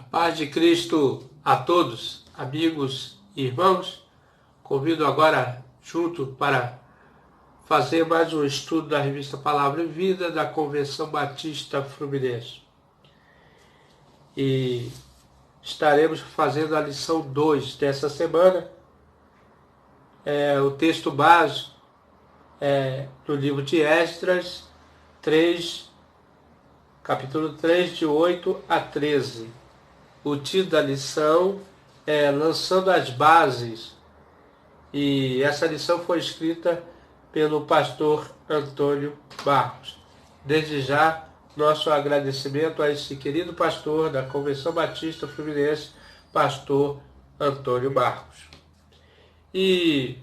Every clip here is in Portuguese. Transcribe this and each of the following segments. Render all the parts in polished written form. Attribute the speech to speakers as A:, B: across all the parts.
A: Paz de Cristo a todos, amigos e irmãos. Convido agora junto para fazer mais um estudo da revista Palavra e Vida da Convenção Batista Fluminense. E estaremos fazendo a lição 2 dessa semana. O texto base é do livro de Esdras 3, capítulo 3, de 8 a 13. O título da lição é Lançando as Bases, e essa lição foi escrita pelo pastor Antônio Barros. Desde já, nosso agradecimento a esse querido pastor da Convenção Batista Fluminense, pastor Antônio Barros. E,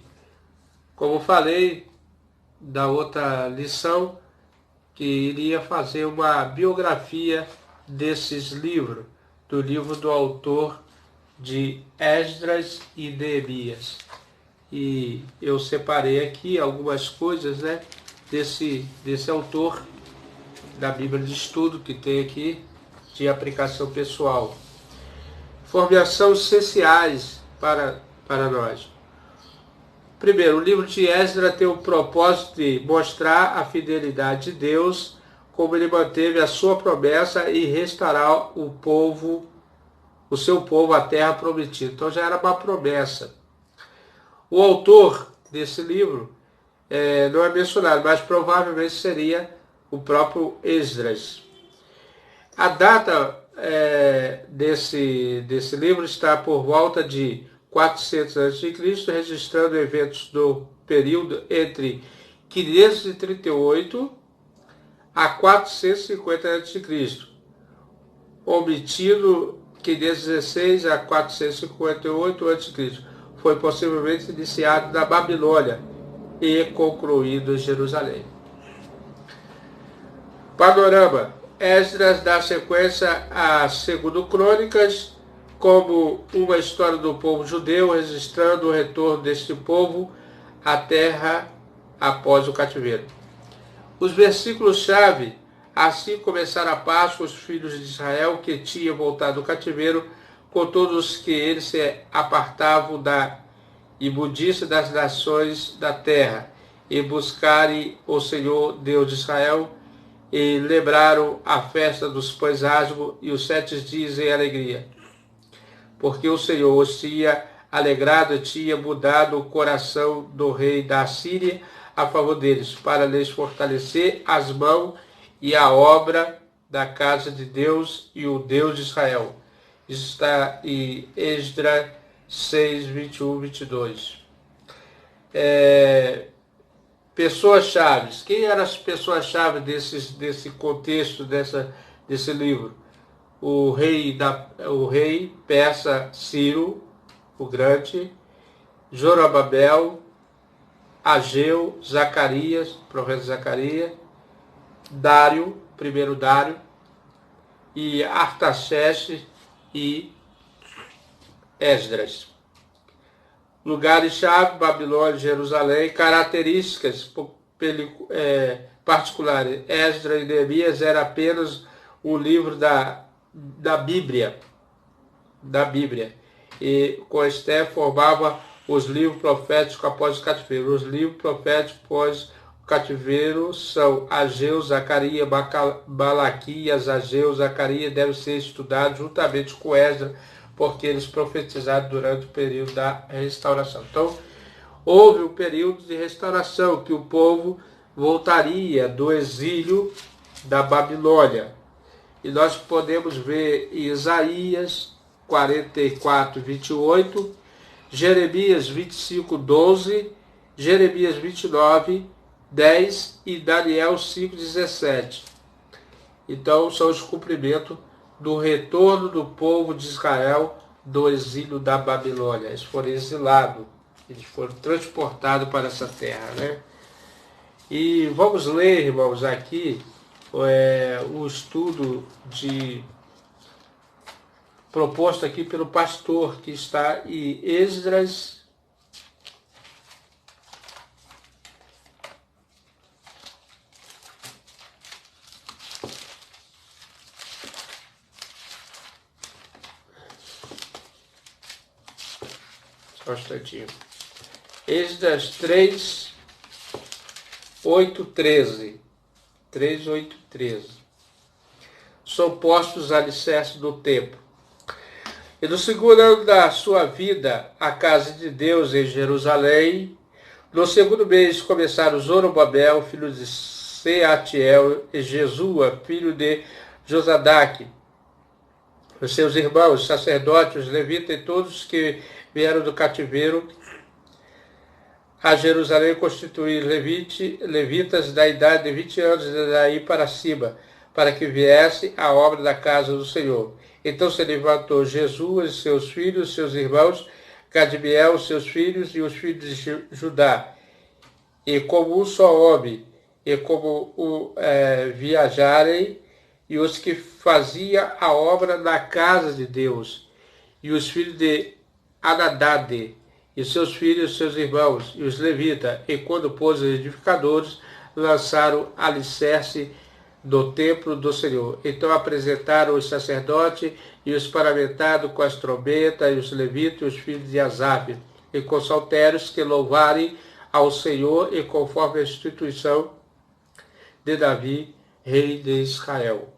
A: como falei da outra lição, que iria fazer uma biografia desses livros, do livro do autor de Esdras e Neemias. E eu separei aqui algumas coisas, desse autor da Bíblia de Estudo, que tem aqui, de aplicação pessoal. Informações essenciais para nós. Primeiro, o livro de Esdras tem o propósito de mostrar a fidelidade de Deus, como ele manteve a sua promessa e restaurar o seu povo à terra prometida. Então já era uma promessa. O autor desse livro não é mencionado, mas provavelmente seria o próprio Esdras. A data desse livro está por volta de 400 a.C., registrando eventos do período entre 538 a 450 a.C., omitindo 516 a 458 a.C. Foi possivelmente iniciado na Babilônia e concluído em Jerusalém. Panorama. Esdras dá sequência a 2 Crônicas como uma história do povo judeu, registrando o retorno deste povo à terra após o cativeiro. Os versículos-chave: assim começaram a Páscoa os filhos de Israel que tinham voltado do cativeiro, com todos que eles se apartavam da imundícia das nações da terra, e buscarem o Senhor Deus de Israel, e lembraram a festa dos pães asmos e os 7 dias em alegria. Porque o Senhor os tinha alegrado e tinha mudado o coração do rei da Assíria a favor deles, para lhes fortalecer as mãos e a obra da casa de Deus e o Deus de Israel. Isso está em Esdras 6, 21, 22. Pessoas-chave. Quem eram as pessoas-chave desse contexto, desse livro? O rei persa Ciro, o Grande, Zorobabel, Ageu, Zacarias, profeta Zacarias, Dário, primeiro Dário, e Artaxerxes e Esdras. Lugares-chave: Babilônia, Jerusalém. Características particulares: Esdras e Neemias era apenas um livro da Bíblia, e com Esther formava os livros proféticos após o cativeiro. Os livros proféticos após o cativeiro são Ageu, Zacarias, Malaquias. Ageu, Zacarias devem ser estudados juntamente com Esdras, porque eles profetizaram durante o período da restauração. Então, houve um período de restauração, que o povo voltaria do exílio da Babilônia. E nós podemos ver em Isaías 44, 28, Jeremias 25, 12, Jeremias 29, 10 e Daniel 5, 17. Então, são os cumprimentos do retorno do povo de Israel do exílio da Babilônia. Eles foram exilados, eles foram transportados para essa terra, E vamos ler, irmãos, aqui o estudo proposto aqui pelo pastor, que está em Esdras só um instantinho. Esdras 3, 8, 13. 3, 8, 13. São postos os alicerces do templo. E no segundo ano da sua vida, a casa de Deus em Jerusalém, no segundo mês começaram Zorobabel, filho de Seatiel, e Jesua, filho de Josadaque, os seus irmãos, os sacerdotes, os levitas e todos que vieram do cativeiro a Jerusalém, constituir levitas da idade de 20 anos e daí para cima, para que viesse a obra da casa do Senhor. Então se levantou Jesus e seus filhos, seus irmãos, Cadmiel, seus filhos e os filhos de Judá, e como um só homem, e como viajarem, e os que faziam a obra na casa de Deus, e os filhos de Anadade, e seus filhos, seus irmãos, e os levitas, e quando pôs os edificadores, lançaram alicerce do templo do Senhor. Então apresentaram os sacerdotes e os paramentados com as trombetas, e os levitas e os filhos de Asaf, e com saltérios que louvarem ao Senhor, e conforme a instituição de Davi, rei de Israel.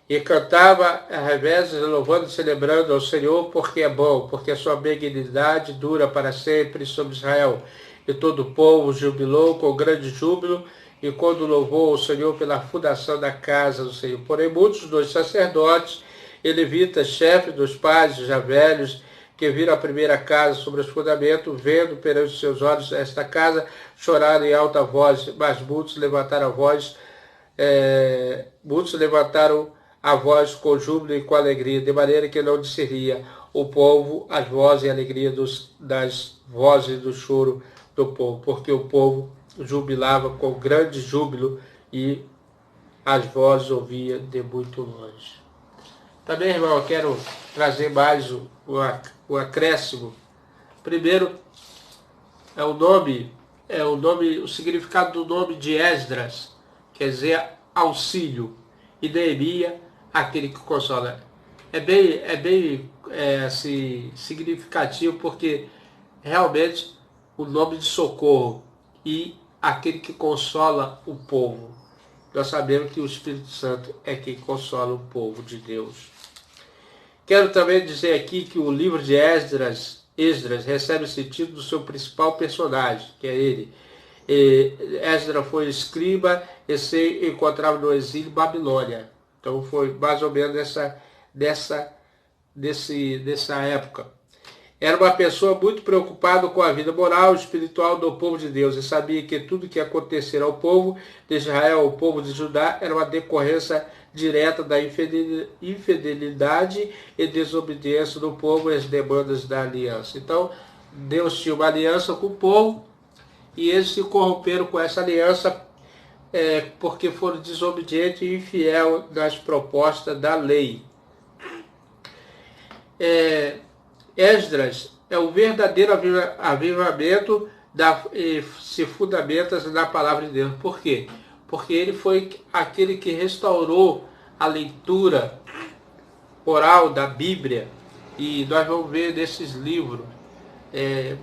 A: E cantava a revezes, louvando e celebrando ao Senhor, porque é bom, porque a sua benignidade dura para sempre sobre Israel. E todo o povo jubilou com grande júbilo, e quando louvou o Senhor pela fundação da casa do Senhor. Porém, muitos dos sacerdotes e levitas, chefes dos pais, já velhos, que viram a primeira casa sobre os fundamentos, vendo perante seus olhos esta casa, choraram em alta voz, mas muitos levantaram a voz com júbilo e com alegria, de maneira que não discernia o povo as vozes e a alegria das vozes do choro do povo, porque o povo jubilava com grande júbilo e as vozes ouvia de muito longe. Também, irmão, eu quero trazer mais o acréscimo. Primeiro, o significado do nome de Esdras, quer dizer auxílio, e Neemias, aquele que consola. É bem assim, significativo, porque realmente o nome de socorro e aquele que consola o povo. Nós sabemos que o Espírito Santo é quem consola o povo de Deus. Quero também dizer aqui que o livro de Esdras recebe o sentido do seu principal personagem, que é ele. Esdras foi escriba e se encontrava no exílio Babilônia. Então foi mais ou menos dessa época. Era uma pessoa muito preocupada com a vida moral e espiritual do povo de Deus e sabia que tudo que acontecer ao povo de Israel, ao povo de Judá, era uma decorrência direta da infidelidade e desobediência do povo às demandas da aliança. Então, Deus tinha uma aliança com o povo e eles se corromperam com essa aliança porque foram desobedientes e infiel nas propostas da lei. Esdras é o verdadeiro avivamento se fundamenta na palavra de Deus. Por quê? Porque ele foi aquele que restaurou a leitura oral da Bíblia. E nós vamos ver nesses livros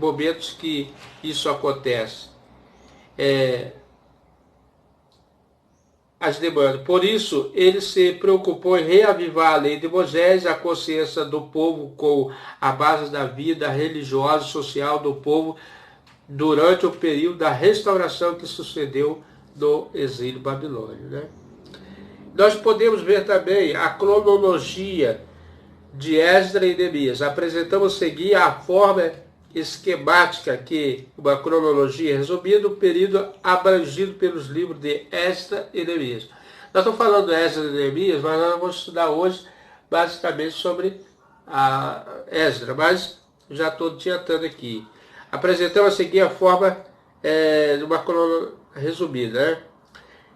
A: momentos que isso acontece. As demandas. Por isso, ele se preocupou em reavivar a lei de Moisés, a consciência do povo com a base da vida religiosa e social do povo durante o período da restauração que sucedeu do exílio babilônio. Né? Nós podemos ver também a cronologia de Esdras e Neemias. Apresentamos seguir a forma esquemática, que uma cronologia resumida do período abrangido pelos livros de Esdras e Neemias. Nós estamos falando de Esdras e Neemias, mas nós vamos estudar hoje basicamente sobre a Esdras, mas já estou adiantando aqui. Apresentamos a seguir a forma de uma cronologia resumida. Né?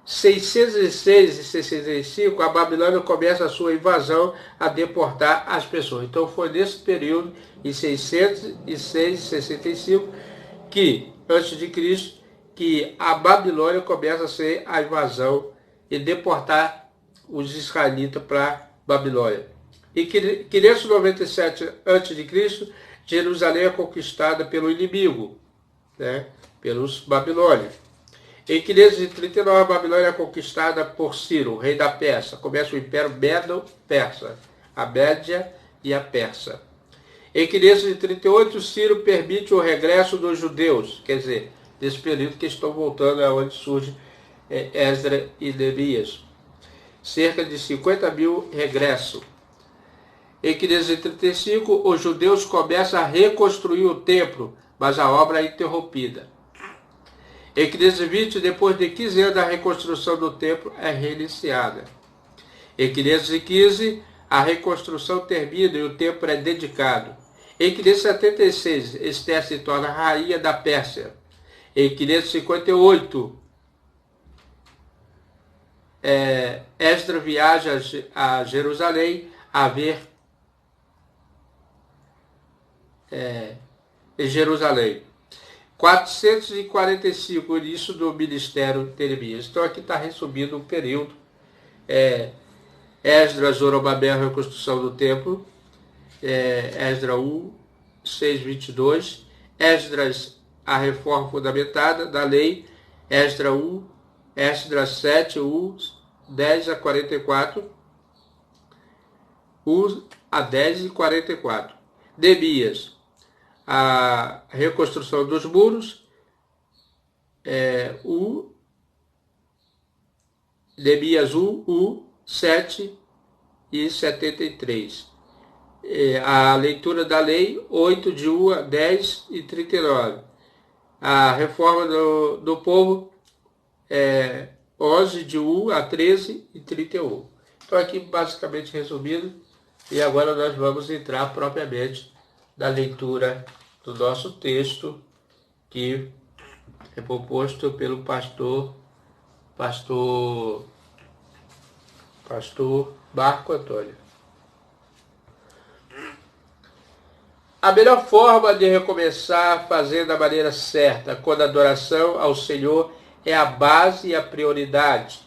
A: 606 e 65, a Babilônia começa a sua invasão a deportar as pessoas. Então foi nesse período, em 606 e 65, que, antes de Cristo, que a Babilônia começa a ser a invasão e deportar os israelitas para Babilônia. E 597 a.C., Jerusalém é conquistada pelo inimigo, né? Pelos babilônios. Em 539, a Babilônia é conquistada por Ciro, rei da Pérsia. Começa o Império Medo-Persa, a Média e a Persa. Em 538, Ciro permite o regresso dos judeus, quer dizer, desse período que estão voltando aonde surge Esdras e Neemias. Cerca de 50 mil regressam. Em 535, os judeus começam a reconstruir o templo, mas a obra é interrompida. Em 520, depois de 15 anos, a reconstrução do templo é reiniciada. Em 515, a reconstrução termina e o templo é dedicado. Em 576, Esther se torna rainha da Pérsia. Em 558, Esdras viaja a Jerusalém a ver em Jerusalém. 445, início do ministério de Neemias. Então aqui está resumido o período. Esdras, Zorobabel, reconstrução do templo. Esdras 1, 6, 22. Esdras, a reforma fundamentada da lei. Esdras 1, Esdras 7, 1, 10 a 44. 1 a 10 e 44. Neemias, a reconstrução dos muros, Neemias 1, 7 e 73. A leitura da lei, 8 de 1 a 10 e 39. A reforma do povo, 11 de 1 a 13 e 31. Então aqui basicamente resumido, e agora nós vamos entrar propriamente da leitura do nosso texto, que é proposto pelo pastor Marco Antônio. A melhor forma de recomeçar fazendo da maneira certa, quando a adoração ao Senhor é a base e a prioridade,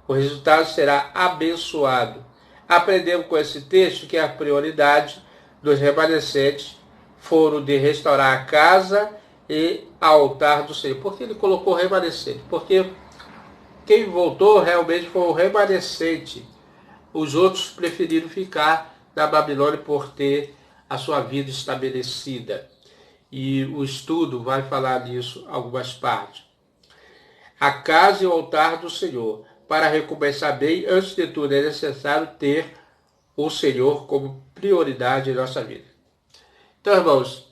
A: o resultado será abençoado. Aprendemos com esse texto que a prioridade dos remanescentes foram de restaurar a casa e altar do Senhor. Por que ele colocou remanescente? Porque quem voltou realmente foi o remanescente. Os outros preferiram ficar na Babilônia por ter a sua vida estabelecida. E o estudo vai falar nisso algumas partes. A casa e o altar do Senhor. Para recomeçar bem, antes de tudo, é necessário ter o Senhor como prioridade em nossa vida. Então, irmãos,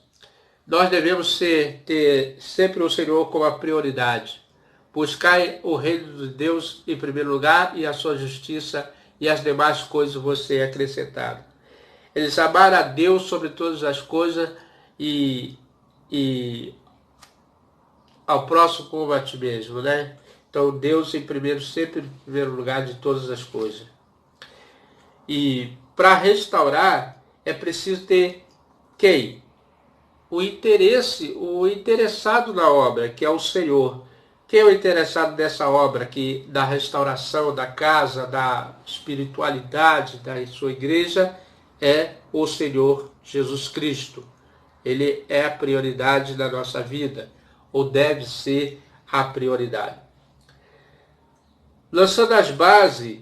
A: nós devemos ter sempre o Senhor como a prioridade. Buscar o reino de Deus em primeiro lugar e a sua justiça, e as demais coisas você acrescentado. Eles amaram a Deus sobre todas as coisas e ao próximo como a ti mesmo, né? Então Deus sempre em primeiro lugar de todas as coisas. E para restaurar é preciso ter quem? O interessado na obra, que é o Senhor. Quem é o interessado nessa obra, da restauração da casa, da espiritualidade da sua igreja, é o Senhor Jesus Cristo. Ele é a prioridade da nossa vida, ou deve ser a prioridade. Lançando as bases,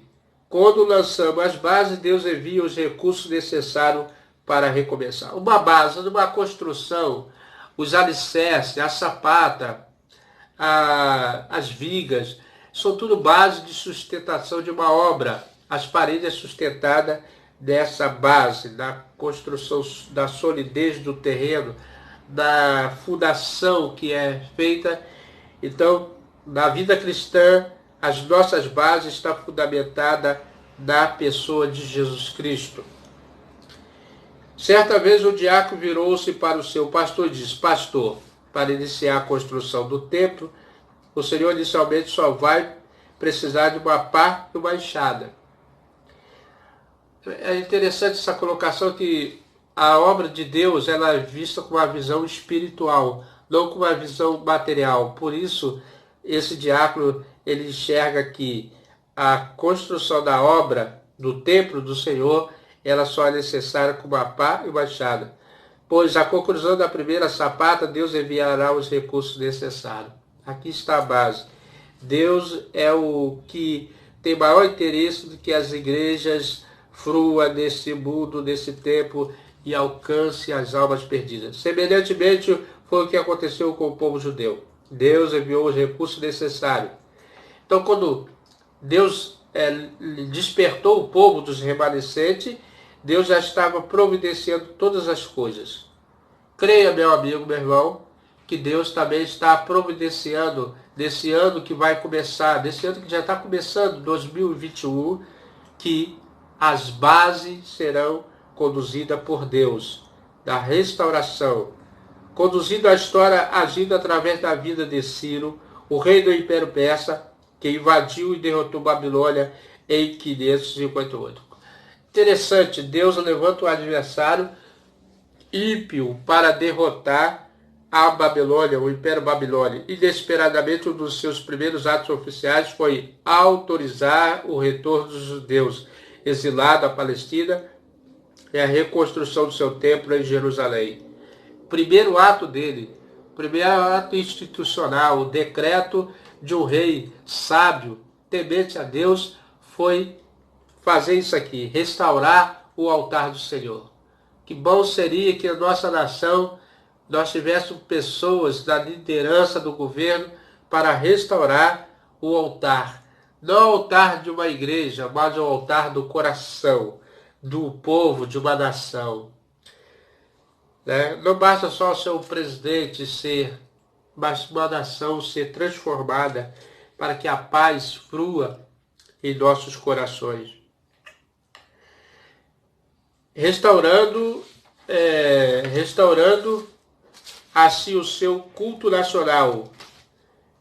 A: quando lançamos as bases, Deus envia os recursos necessários para recomeçar. Uma base, uma construção, os alicerces, a sapata, as vigas, são tudo base de sustentação de uma obra. As paredes sustentadas dessa base, da construção, da solidez do terreno, da fundação que é feita. Então, na vida cristã, as nossas bases estão fundamentadas na pessoa de Jesus Cristo. Certa vez o diácono virou-se para o seu pastor e disse: pastor, para iniciar a construção do templo, o Senhor inicialmente só vai precisar de uma pá e uma enxada. É interessante essa colocação, que a obra de Deus ela é vista com uma visão espiritual, não com uma visão material. Por isso, esse diácono ele enxerga que a construção da obra do templo do Senhor ela só é necessária com uma pá e uma enxada. pois a conclusão da primeira sapata, Deus enviará os recursos necessários. Aqui está a base. Deus é o que tem maior interesse do que as igrejas fruam nesse mundo, nesse tempo, e alcance as almas perdidas. Semelhantemente, foi o que aconteceu com o povo judeu. Deus enviou os recursos necessários. Então, quando Deus despertou o povo dos remanescentes, Deus já estava providenciando todas as coisas. Creia, meu amigo, meu irmão, que Deus também está providenciando nesse ano que vai começar, nesse ano que já está começando, 2021, que as bases serão conduzidas por Deus, da restauração, conduzindo a história agindo através da vida de Ciro, o rei do Império Persa, que invadiu e derrotou Babilônia em 558. Interessante, Deus levanta o adversário ímpio para derrotar a Babilônia, o Império Babilônia. Inesperadamente, um dos seus primeiros atos oficiais foi autorizar o retorno dos judeus exilados à Palestina e a reconstrução do seu templo em Jerusalém. Primeiro ato dele, primeiro ato institucional, o decreto de um rei sábio, temente a Deus, foi fazer isso aqui, restaurar o altar do Senhor. Que bom seria que a nossa nação, nós tivéssemos pessoas da liderança do governo para restaurar o altar. Não o altar de uma igreja, mas o altar do coração, do povo, de uma nação. Não basta só ser o presidente mas uma nação ser transformada para que a paz flua em nossos corações. Restaurando assim o seu culto nacional.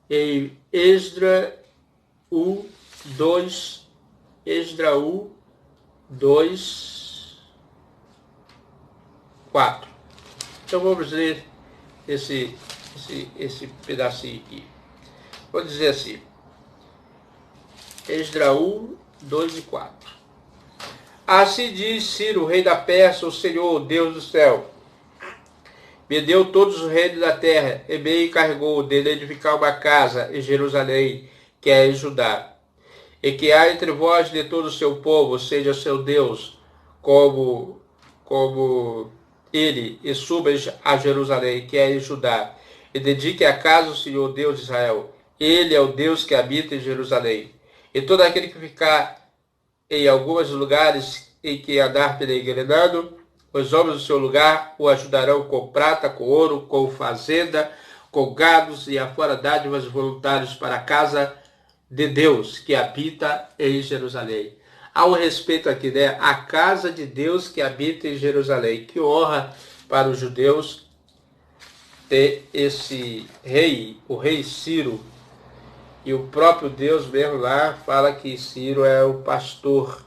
A: Em Esdras 2, 4. Então vamos ler esse pedacinho aqui. Vou dizer assim. Esdras 1, 2 e 4. Assim diz Ciro, rei da Pérsia, o Senhor, Deus do céu. Me deu todos os reinos da terra, e me encarregou de edificar uma casa em Jerusalém, que é em Judá. E que há entre vós de todo o seu povo, seja seu Deus, como ele, e suba a Jerusalém, que é em Judá. E dedique a casa ao Senhor, Deus de Israel. Ele é o Deus que habita em Jerusalém. E todo aquele que ficar em alguns lugares em que andar peregrinando, os homens do seu lugar o ajudarão com prata, com ouro, com fazenda, com gados e afora dádivas voluntários para a casa de Deus que habita em Jerusalém. Há um respeito aqui, né? A casa de Deus que habita em Jerusalém. Que honra para os judeus ter esse rei, o rei Ciro. E o próprio Deus mesmo lá fala que Ciro é o pastor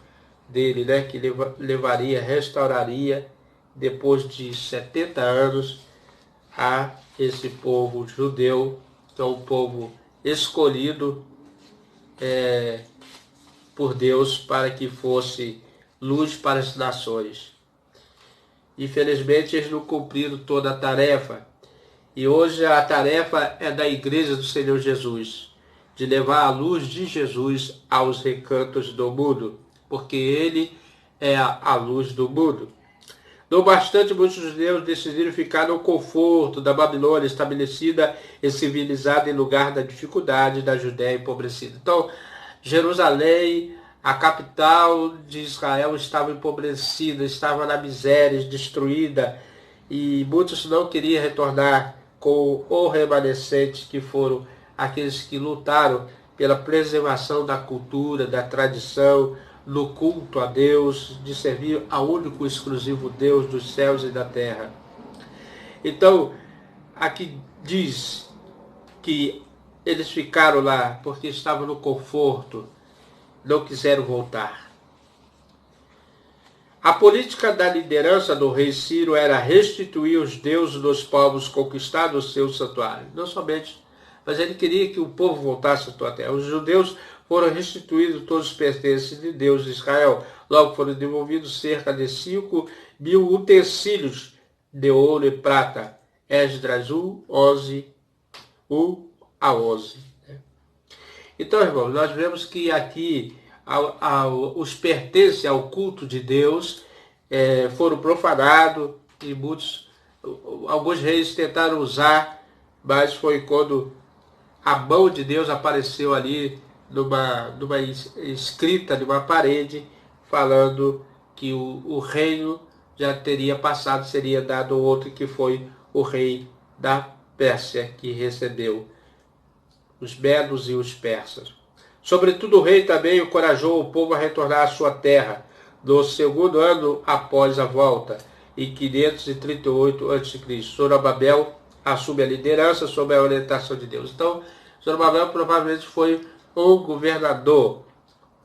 A: dele, né? Que levaria, restauraria, depois de 70 anos, a esse povo judeu, que é um povo escolhido por Deus para que fosse luz para as nações. Infelizmente, eles não cumpriram toda a tarefa. E hoje a tarefa é da Igreja do Senhor Jesus, de levar a luz de Jesus aos recantos do mundo, porque Ele é a luz do mundo. Não bastante, muitos judeus decidiram ficar no conforto da Babilônia, estabelecida e civilizada em lugar da dificuldade da Judéia empobrecida. Então, Jerusalém, a capital de Israel, estava empobrecida, estava na miséria, destruída, e muitos não queriam retornar com o remanescente, que foram aqueles que lutaram pela preservação da cultura, da tradição, no culto a Deus, de servir ao único e exclusivo Deus dos céus e da terra. Então, aqui diz que eles ficaram lá porque estavam no conforto, não quiseram voltar. A política da liderança do rei Ciro era restituir os deuses dos povos conquistados ao seu santuário. Não somente, mas ele queria que o povo voltasse à sua terra. Os judeus foram restituídos todos os pertences de Deus de Israel. Logo foram devolvidos cerca de 5.000 utensílios de ouro e prata. Esdras 1, 11, 1 a 11. Então, irmãos, nós vemos que aqui os pertences ao culto de Deus foram profanados e alguns reis tentaram usar, mas foi quando a mão de Deus apareceu ali numa escrita de uma parede, falando que o reino já teria passado, seria dado ao outro, que foi o rei da Pérsia, que recebeu os medos e os persas. Sobretudo o rei também encorajou o povo a retornar à sua terra, no segundo ano após a volta, em 538 a.C. Zorobabel assume a liderança sob a orientação de Deus. Então, Zorobabel provavelmente foi um governador,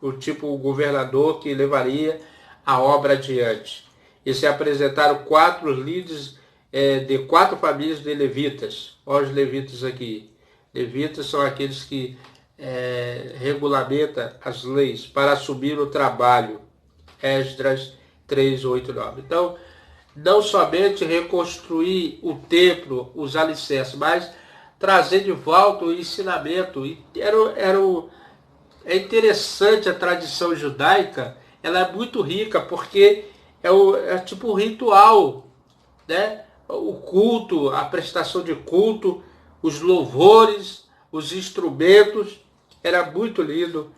A: o governador que levaria a obra adiante. E se apresentaram 4 líderes de 4 famílias de levitas. Olha os levitas aqui. Levitas são aqueles que regulamentam as leis para assumir o trabalho. Esdras 3, 8, 9. Então, não somente reconstruir o templo, os alicerces, mas trazer de volta o ensinamento. É interessante a tradição judaica, ela é muito rica, porque é tipo um ritual, né? O culto, a prestação de culto, os louvores, os instrumentos, era muito lindo.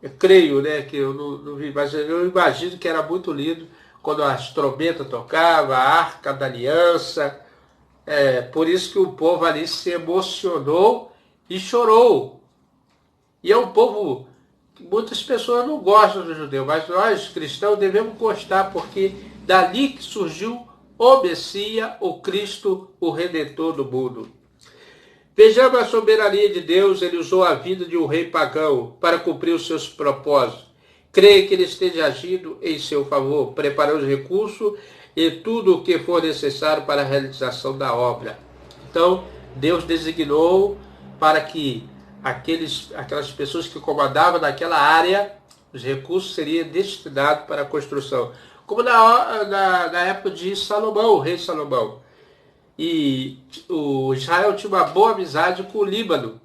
A: Eu creio, né, que eu não vi, mas eu imagino que era muito lindo quando as trombetas tocavam, a arca da aliança. Por isso que o povo ali se emocionou e chorou. E é um povo que muitas pessoas não gostam do judeu, mas nós cristãos devemos gostar, porque dali que surgiu o Messias, o Cristo, o Redentor do mundo. Vejamos a soberania de Deus. Ele usou a vida de um rei pagão para cumprir os seus propósitos. Creio que ele esteja agindo em seu favor, preparando os recursos e tudo o que for necessário para a realização da obra. Então, Deus designou para que aquelas pessoas que comandavam naquela área, os recursos seriam destinados para a construção. Como na época de Salomão, o rei Salomão. E o Israel tinha uma boa amizade com o Líbano.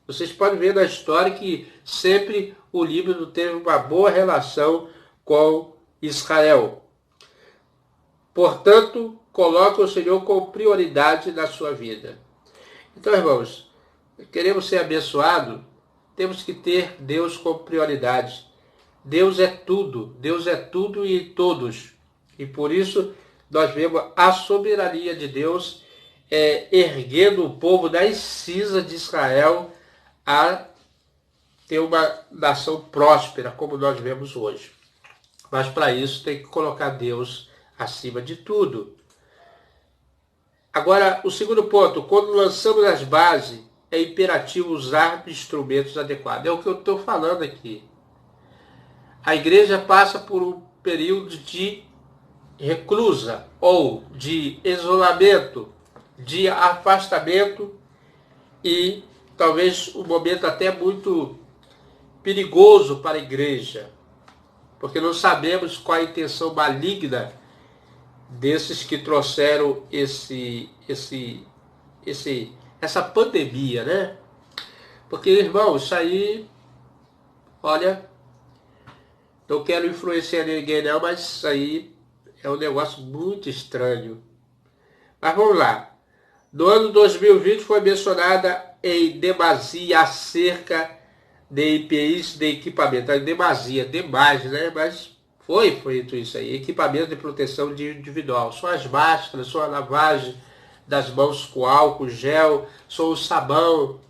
A: Vocês podem ver na história que sempre o Líbano teve uma boa relação com Israel. Portanto, coloque o Senhor como prioridade na sua vida. Então, irmãos, queremos ser abençoados, temos que ter Deus como prioridade. Deus é tudo e em todos. E por isso nós vemos a soberania de Deus erguendo o povo das cinzas de Israel a ter uma nação próspera, como nós vemos hoje. Mas para isso tem que colocar Deus acima de tudo. Agora, o segundo ponto, quando lançamos as bases, é imperativo usar instrumentos adequados. É o que eu estou falando aqui. A igreja passa por um período de reclusa ou de isolamento, de afastamento e talvez um momento até muito perigoso para a igreja, porque não sabemos qual a intenção maligna desses que trouxeram essa pandemia, né? Porque, irmão, isso aí, olha, não quero influenciar ninguém não, mas isso aí é um negócio muito estranho. Mas vamos lá. No ano 2020 foi mencionada em demasia acerca de EPIs de equipamento. Demasia, demais, né? Mas foi feito isso aí. Equipamento de proteção individual. São as máscaras, são a lavagem das mãos com álcool, gel, são o sabão,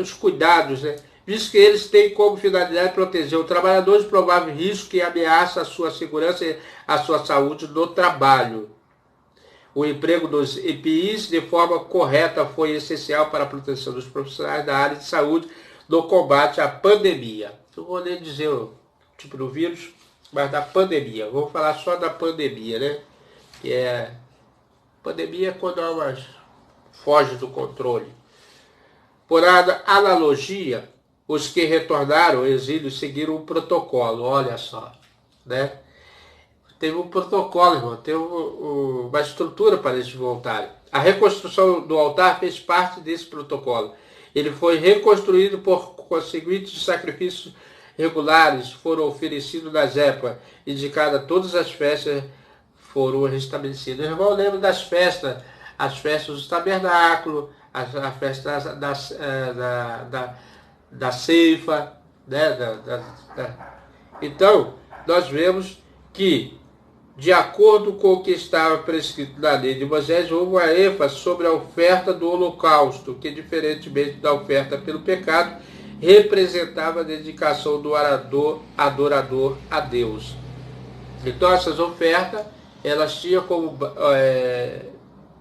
A: os cuidados, né? Visto que eles têm como finalidade proteger o trabalhador de provável risco que ameaça a sua segurança e a sua saúde no trabalho. O emprego dos EPIs de forma correta foi essencial para a proteção dos profissionais da área de saúde no combate à pandemia. Não vou nem dizer o tipo do vírus, mas da pandemia. Vou falar só da pandemia, né? Que pandemia é quando foge do controle. Por analogia, os que retornaram ao exílio seguiram um protocolo, olha só, né? teve um protocolo, irmão, teve uma estrutura para eles voltarem. A reconstrução do altar fez parte desse protocolo. Ele foi reconstruído por conseguintes sacrifícios regulares, foram oferecidos nas épocas indicadas, todas as festas foram restabelecidas. Irmão, lembra das festas, as festas do tabernáculo, a festa da ceifa, né? Então, nós vemos que, de acordo com o que estava prescrito na lei de Moisés, houve uma ênfase sobre a oferta do holocausto, que, diferentemente da oferta pelo pecado, representava a dedicação do adorador a Deus. Então, essas ofertas, elas tinham como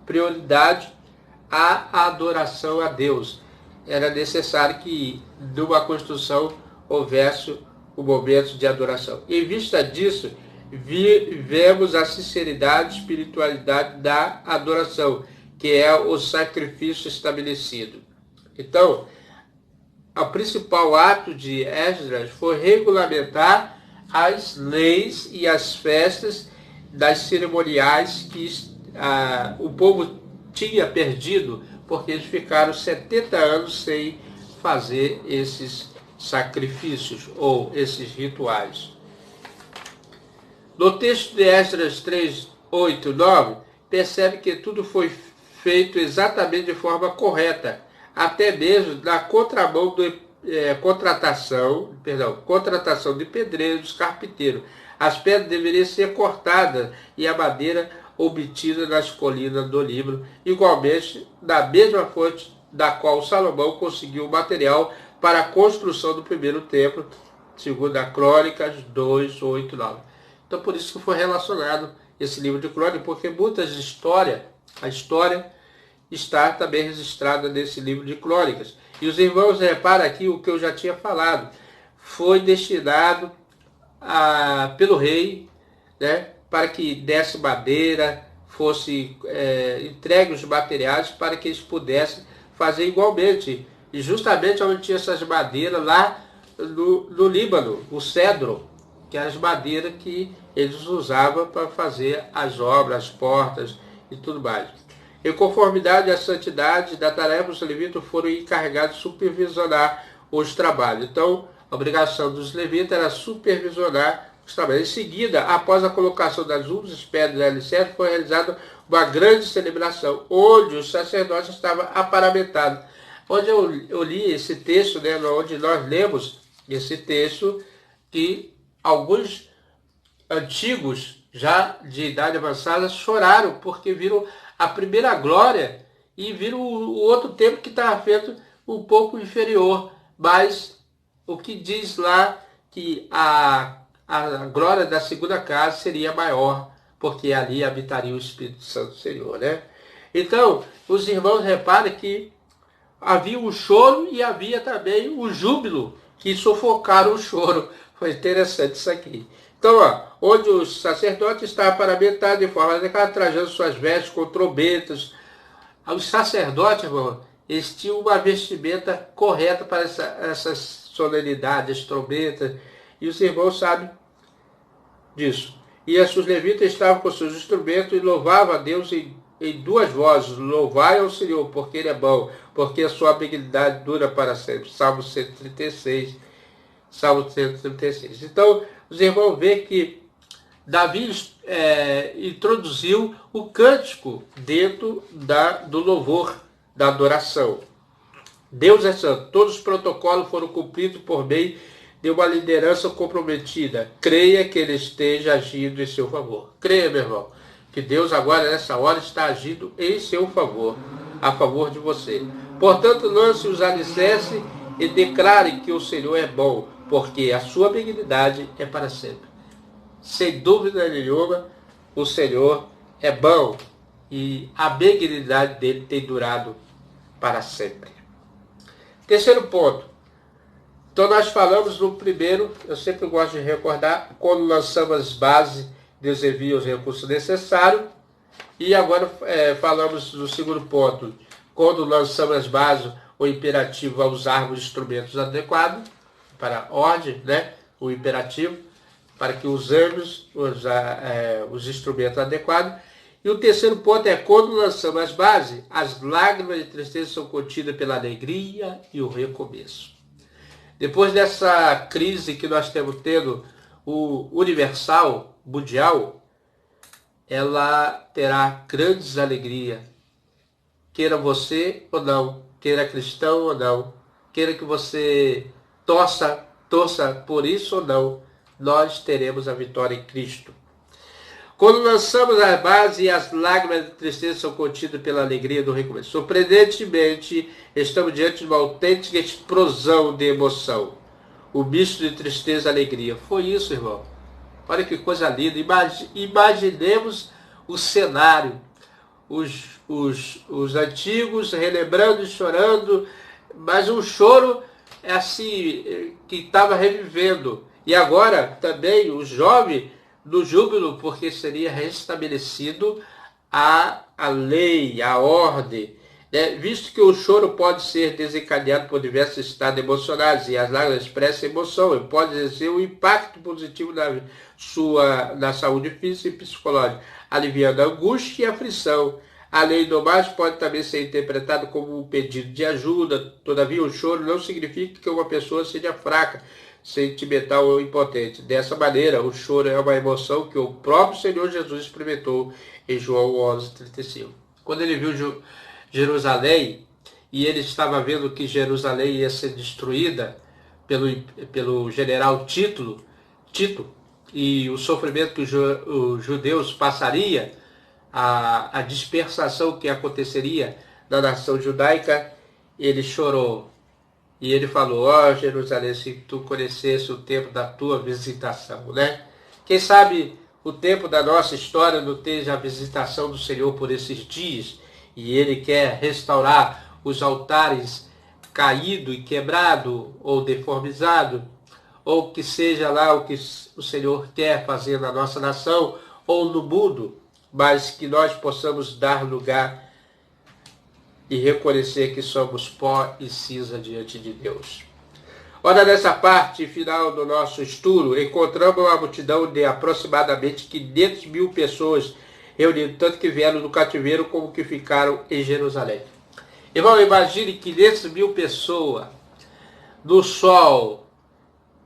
A: prioridade a adoração a Deus. Era necessário que, numa construção, houvesse o momento de adoração. Em vista disso, vemos a sinceridade e espiritualidade da adoração, que é o sacrifício estabelecido. Então, o principal ato de Esdras foi regulamentar as leis e as festas das cerimoniais que o povo tinha perdido, porque eles ficaram 70 anos sem fazer esses sacrifícios ou esses rituais. No texto de Esdras 3, 8, 9, percebe que tudo foi feito exatamente de forma correta, até mesmo na contramão contratação de pedreiros, carpinteiros. As pedras deveriam ser cortadas e a madeira obtida nas colinas do Líbano, igualmente da mesma fonte da qual Salomão conseguiu o material para a construção do primeiro templo, segundo a Crônicas 2, 8, 9. Então, por isso que foi relacionado esse livro de Crônicas, porque muitas histórias, a história está também registrada nesse livro de Crônicas. E os irmãos reparam aqui o que eu já tinha falado. Foi destinado pelo rei, né, para que desse madeira, fosse entregue os materiais para que eles pudessem fazer igualmente. E justamente onde tinha essas madeiras lá no Líbano, o cedro, que eram as madeiras que eles usavam para fazer as obras, as portas e tudo mais. Em conformidade à santidade da tarefa, os levitas foram encarregados de supervisionar os trabalhos. Então, a obrigação dos levitas era supervisionar os trabalhos. Em seguida, após a colocação das últimas pedras do alicerce, foi realizada uma grande celebração, onde os sacerdotes estavam aparamentados. Onde eu li esse texto, né, onde nós lemos esse texto, que alguns antigos, já de idade avançada, choraram porque viram a primeira glória e viram o outro templo que estava feito um pouco inferior. Mas o que diz lá que a glória da segunda casa seria maior, porque ali habitaria o Espírito Santo do Senhor, né? Então, os irmãos reparem que havia o choro e havia também o júbilo, que sufocaram o choro. Foi interessante isso aqui. Então, onde os sacerdotes estavam paramentados de forma adequada, trajando suas vestes com trombetas. Os sacerdotes, irmão, eles tinham uma vestimenta correta para essas solenidades, trombetas, e os irmãos sabem disso. E os levitas estavam com seus instrumentos e louvavam a Deus em duas vozes: louvai ao Senhor, porque Ele é bom, porque a sua benignidade dura para sempre. Salmo 136. Salmo 136. Então, os irmãos veem que Davi introduziu o cântico dentro do louvor, da adoração. Deus é santo. Todos os protocolos foram cumpridos por meio de uma liderança comprometida. Creia que Ele esteja agindo em seu favor. Creia, meu irmão, que Deus agora, nessa hora, está agindo em seu favor, a favor de você. Portanto, lance os alicerces e declare que o Senhor é bom, porque a sua benignidade é para sempre. Sem dúvida nenhuma, o Senhor é bom e a benignidade dele tem durado para sempre. Terceiro ponto. Então nós falamos no primeiro, eu sempre gosto de recordar, quando lançamos as bases, Deus envia os recursos necessários. E agora falamos no segundo ponto, quando lançamos as bases, o imperativo a usarmos instrumentos adequados, para a ordem, né? O imperativo. para que usemos os instrumentos adequados. E o terceiro ponto é, quando lançamos as bases, as lágrimas de tristeza são contidas pela alegria e o recomeço. Depois dessa crise que nós temos tendo, o universal, mundial, ela terá grandes alegrias. Queira você ou não, queira cristão ou não, queira que você torça por isso ou não, nós teremos a vitória em Cristo. Quando lançamos a base e as lágrimas de tristeza são contidas pela alegria do recomeço. Surpreendentemente, estamos diante de uma autêntica explosão de emoção. O misto de tristeza e alegria. Foi isso, irmão. Olha que coisa linda. Imaginemos o cenário. Os antigos relembrando e chorando, mas um choro assim, que estava revivendo. E agora também o jovem no júbilo, porque seria restabelecido a lei, a ordem, né? Visto que o choro pode ser desencadeado por diversos estados emocionais, e as lágrimas expressam emoção, e pode exercer um impacto positivo na saúde física e psicológica, aliviando a angústia e a aflição. Além do mais, pode também ser interpretado como um pedido de ajuda. Todavia, o choro não significa que uma pessoa seja fraca, sentimental ou impotente. Dessa maneira, o choro é uma emoção que o próprio Senhor Jesus experimentou em João 11:35. Quando ele viu Jerusalém, e ele estava vendo que Jerusalém ia ser destruída pelo general Tito, e o sofrimento que os judeus passariam, a dispersação que aconteceria na nação judaica, ele chorou. E ele falou, Jerusalém, se tu conhecesse o tempo da tua visitação, né? Quem sabe o tempo da nossa história não esteja a visitação do Senhor por esses dias, e ele quer restaurar os altares caído e quebrado, ou deformizado, ou que seja lá o que o Senhor quer fazer na nossa nação, ou no mundo, mas que nós possamos dar lugar e reconhecer que somos pó e cinza diante de Deus. Ora, nessa parte final do nosso estudo, encontramos uma multidão de aproximadamente 500.000 pessoas reunidas, tanto que vieram do cativeiro como que ficaram em Jerusalém. Irmão, imagine 500.000 pessoas no sol,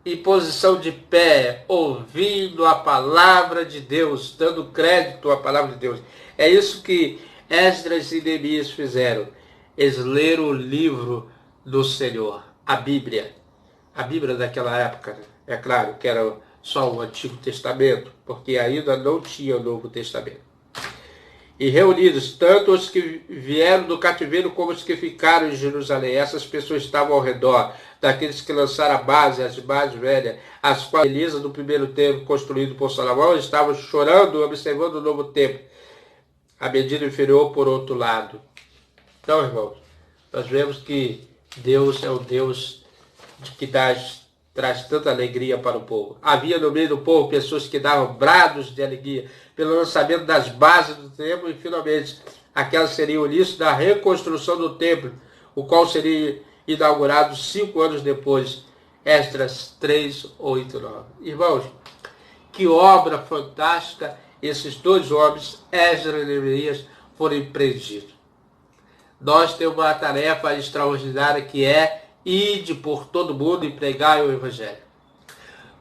A: em posição de pé, ouvindo a palavra de Deus, dando crédito à palavra de Deus. É isso que Esdras e Neemias fizeram. Eles leram o livro do Senhor, a Bíblia daquela época, é claro que era só o Antigo Testamento, porque ainda não tinha o Novo Testamento. E reunidos, tanto os que vieram do cativeiro como os que ficaram em Jerusalém. Essas pessoas estavam ao redor daqueles que lançaram a base, as bases velhas, as quais Elisa do primeiro templo construído por Salomão, estavam chorando, observando o novo templo, a medida inferior por outro lado. Então, irmãos, nós vemos que Deus é o Deus que traz tanta alegria para o povo. Havia no meio do povo pessoas que davam brados de alegria pelo lançamento das bases do templo, e finalmente aquela seria o início da reconstrução do templo, o qual seria inaugurado 5 anos depois. Esdras 3, 8, 9. Irmãos, que obra fantástica esses dois homens, Esdras e Neemias, foram empreendidos. Nós temos uma tarefa extraordinária que é ide por todo mundo e pregai o Evangelho.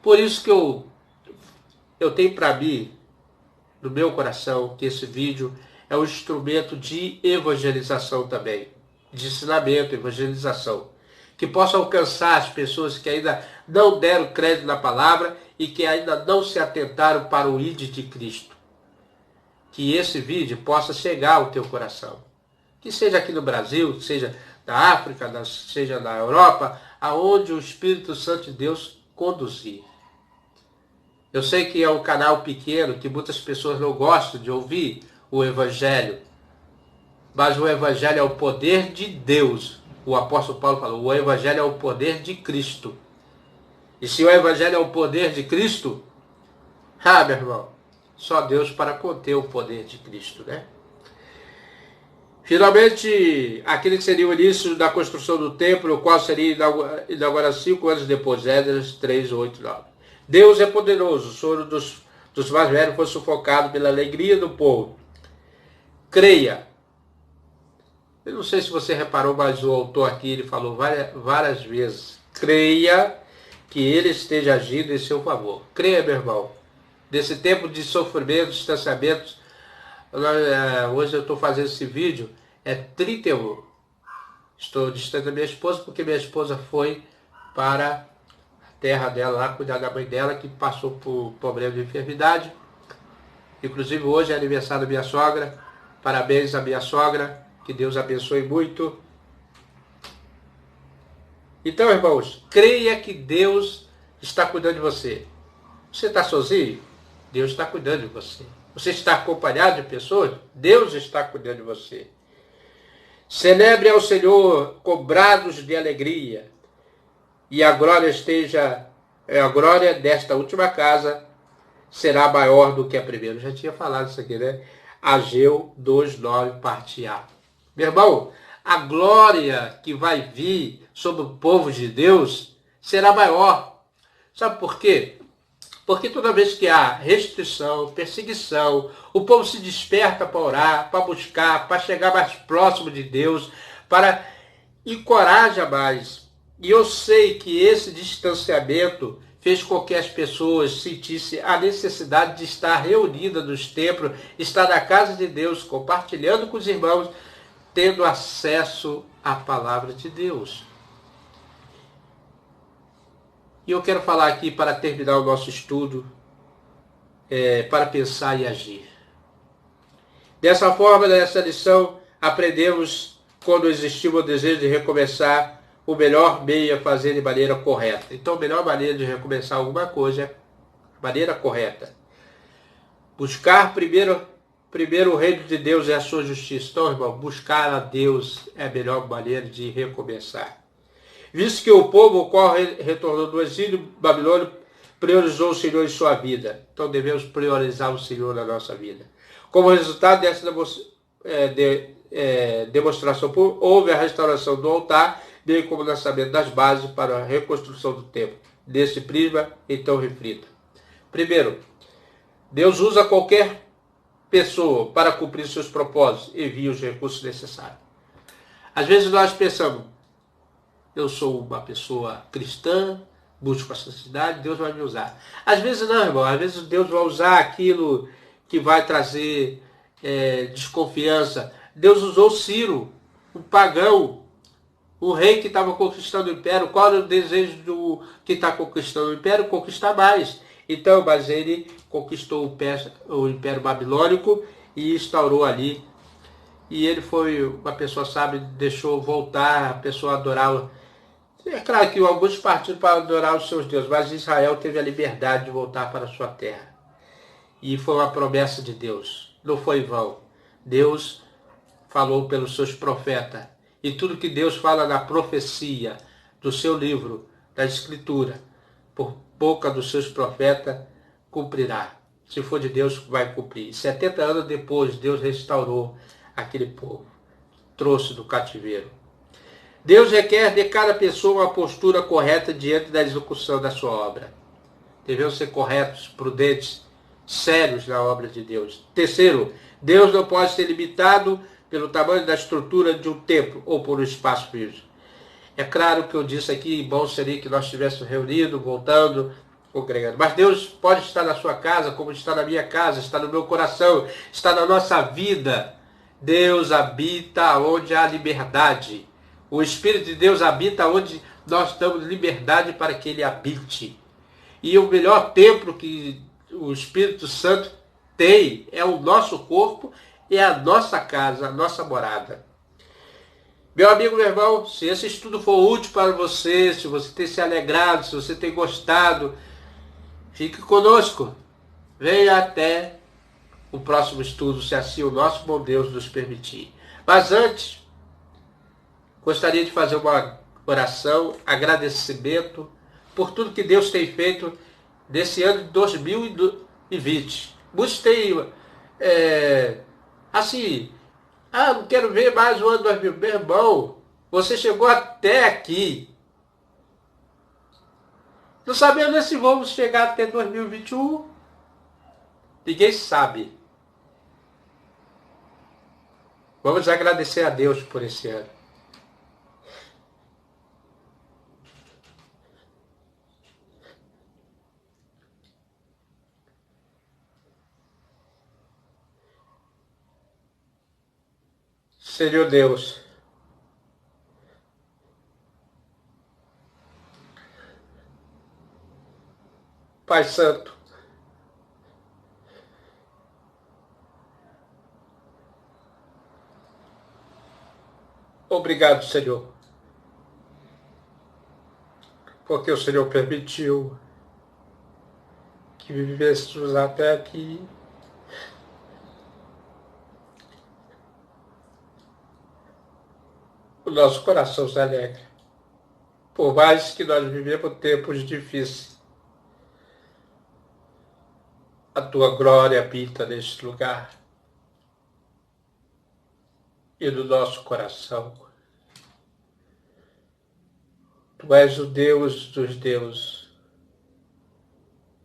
A: Por isso que eu tenho para mim, no meu coração, que esse vídeo é um instrumento de evangelização também, de ensinamento, evangelização, que possa alcançar as pessoas que ainda não deram crédito na palavra e que ainda não se atentaram para o ide de Cristo. Que esse vídeo possa chegar ao teu coração. Que seja aqui no Brasil, que seja na África, seja na Europa, aonde o Espírito Santo de Deus conduzir. Eu sei que é um canal pequeno, que muitas pessoas não gostam de ouvir o Evangelho, mas o Evangelho é o poder de Deus. O apóstolo Paulo falou, o Evangelho é o poder de Cristo. E se o Evangelho é o poder de Cristo, meu irmão, só Deus para conter o poder de Cristo, né? Finalmente, aquele que seria o início da construção do templo, o qual seria inaugurado 5 anos depois, Esdras 3, 8, 9. Deus é poderoso, o choro dos mais velhos foi sufocado pela alegria do povo. Creia. Eu não sei se você reparou, mas o autor aqui ele falou várias vezes. Creia que ele esteja agindo em seu favor. Creia, meu irmão. Nesse tempo de sofrimento, distanciamento, hoje eu estou fazendo esse vídeo, é 31. Estou distante da minha esposa porque minha esposa foi para a terra dela lá, cuidar da mãe dela, que passou por problema de enfermidade. Inclusive hoje é aniversário da minha sogra. Parabéns à minha sogra. Que Deus abençoe muito. Então, irmãos, creia que Deus está cuidando de você. Você está sozinho? Deus está cuidando de você. Você está acompanhado de pessoas? Deus está cuidando de você. Celebre ao Senhor com brados de alegria. E a glória desta última casa será maior do que a primeira. Eu já tinha falado isso aqui, né? Ageu 2:9, parte A. Meu irmão, a glória que vai vir sobre o povo de Deus será maior. Sabe por quê? Porque toda vez que há restrição, perseguição, o povo se desperta para orar, para buscar, para chegar mais próximo de Deus, para encorajar mais. E eu sei que esse distanciamento fez com que as pessoas sentissem a necessidade de estar reunidas nos templos, estar na casa de Deus, compartilhando com os irmãos, tendo acesso à palavra de Deus. E eu quero falar aqui, para terminar o nosso estudo, para pensar e agir. Dessa forma, nessa lição, aprendemos, quando existiu o desejo de recomeçar, o melhor meio é fazer de maneira correta. Então, a melhor maneira de recomeçar alguma coisa é a maneira correta. Buscar primeiro o reino de Deus e a sua justiça. Então, irmão, buscar a Deus é a melhor maneira de recomeçar. Visto que o povo, o qual retornou do exílio babilônico, priorizou o Senhor em sua vida. Então devemos priorizar o Senhor na nossa vida. Como resultado dessa demonstração, houve a restauração do altar, bem como o lançamento das bases para a reconstrução do templo. Nesse prisma, então reflita. Primeiro, Deus usa qualquer pessoa para cumprir seus propósitos e envia os recursos necessários. Às vezes nós pensamos, eu sou uma pessoa cristã, busco a santidade, Deus vai me usar. Às vezes não, irmão. Às vezes Deus vai usar aquilo que vai trazer desconfiança. Deus usou Ciro, um pagão, o rei que estava conquistando o império. Qual era o desejo do que está conquistando o império? Conquistar mais. Então, mas ele conquistou o império babilônico e instaurou ali. E ele foi uma pessoa sábia, deixou voltar a pessoa adorar. É claro que alguns partiram para adorar os seus deuses, mas Israel teve a liberdade de voltar para a sua terra. E foi uma promessa de Deus. Não foi em vão. Deus falou pelos seus profetas. E tudo que Deus fala na profecia do seu livro, da Escritura, por boca dos seus profetas, cumprirá. Se for de Deus, vai cumprir. 70 anos depois, Deus restaurou aquele povo. Trouxe do cativeiro. Deus requer de cada pessoa uma postura correta diante da execução da sua obra. Devemos ser corretos, prudentes, sérios na obra de Deus. Terceiro, Deus não pode ser limitado pelo tamanho da estrutura de um templo ou por um espaço físico. É claro que eu disse aqui, bom seria que nós estivéssemos reunidos, voltando, congregando. Mas Deus pode estar na sua casa, como está na minha casa, está no meu coração, está na nossa vida. Deus habita onde há liberdade. O Espírito de Deus habita onde nós damos liberdade para que Ele habite. E o melhor templo que o Espírito Santo tem é o nosso corpo, é a nossa casa, a nossa morada. Meu amigo, meu irmão, se esse estudo for útil para você, se você tem se alegrado, se você tem gostado, fique conosco. Venha até o próximo estudo, se assim o nosso bom Deus nos permitir. Mas antes, gostaria de fazer uma oração, agradecimento por tudo que Deus tem feito nesse ano de 2020. Muitos têm, não quero ver mais o ano 2020. Meu irmão, você chegou até aqui. Não sabemos se vamos chegar até 2021. Ninguém sabe. Vamos agradecer a Deus por esse ano. Senhor Deus, Pai Santo, obrigado, Senhor, porque o Senhor permitiu que vivêssemos até aqui. O nosso coração se alegra. Por mais que nós vivemos tempos difíceis, a tua glória habita neste lugar e no nosso coração. Tu és o Deus dos deuses.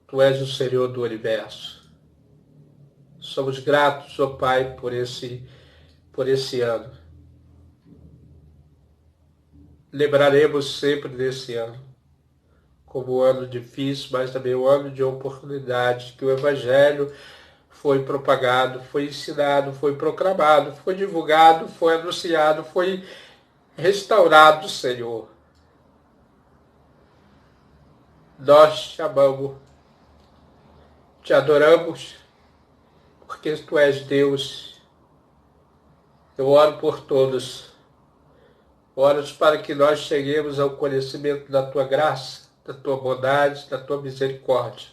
A: Tu és o Senhor do universo. Somos gratos, ó Pai, por esse ano. Lembraremos sempre desse ano como um ano difícil, mas também um ano de oportunidade, que o Evangelho foi propagado, foi ensinado, foi proclamado, foi divulgado, foi anunciado, foi restaurado, Senhor. Nós te amamos, te adoramos, porque Tu és Deus. Eu oro por todos. Oro para que nós cheguemos ao conhecimento da Tua graça, da Tua bondade, da Tua misericórdia.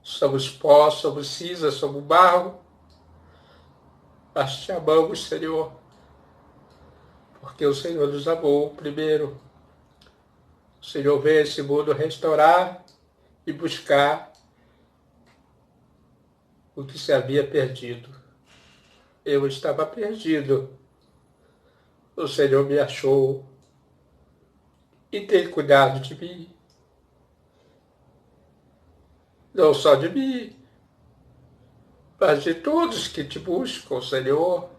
A: Somos pó, somos cinza, somos barro, mas te amamos, Senhor, porque o Senhor nos amou primeiro. O Senhor veio a esse mundo restaurar e buscar o que se havia perdido. Eu estava perdido. O Senhor me achou e tem cuidado de mim. Não só de mim, mas de todos que te buscam, Senhor.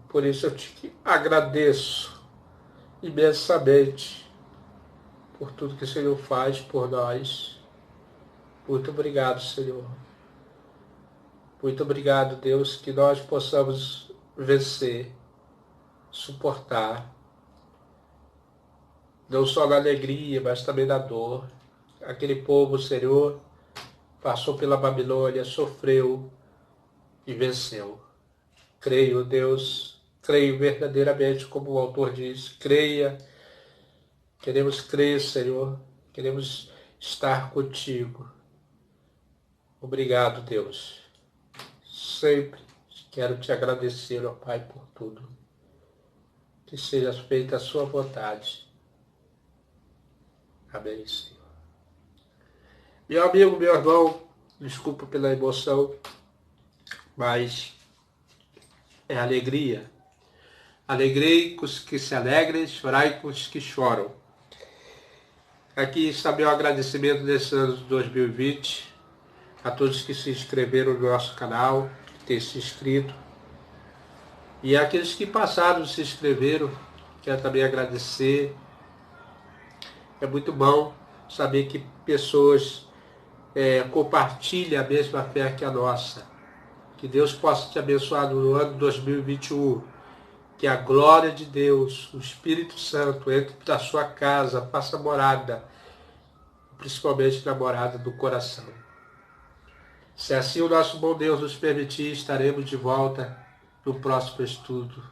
A: Por isso eu te agradeço imensamente por tudo que o Senhor faz por nós. Muito obrigado, Senhor. Muito obrigado, Deus, que nós possamos vencer, suportar, não só na alegria, mas também na dor. Aquele povo, Senhor, passou pela Babilônia, sofreu e venceu. Creio, Deus, creio verdadeiramente, como o autor diz, creia. Queremos crer, Senhor, queremos estar contigo. Obrigado, Deus. Sempre quero te agradecer, ó Pai, por tudo. Que seja feita a sua vontade. Amém, Senhor. Meu amigo, meu irmão, desculpa pela emoção, mas é alegria. Alegrei com os que se alegrem, chorai com os que choram. Aqui está meu agradecimento desse ano de 2020 a todos que se inscreveram no nosso canal, que têm se inscrito. E aqueles que passaram se inscreveram, quero também agradecer. É muito bom saber que pessoas compartilham a mesma fé que a nossa. Que Deus possa te abençoar no ano 2021. Que a glória de Deus, o Espírito Santo, entre na sua casa, faça morada, principalmente na morada do coração. Se assim o nosso bom Deus nos permitir, estaremos de volta no próximo estudo.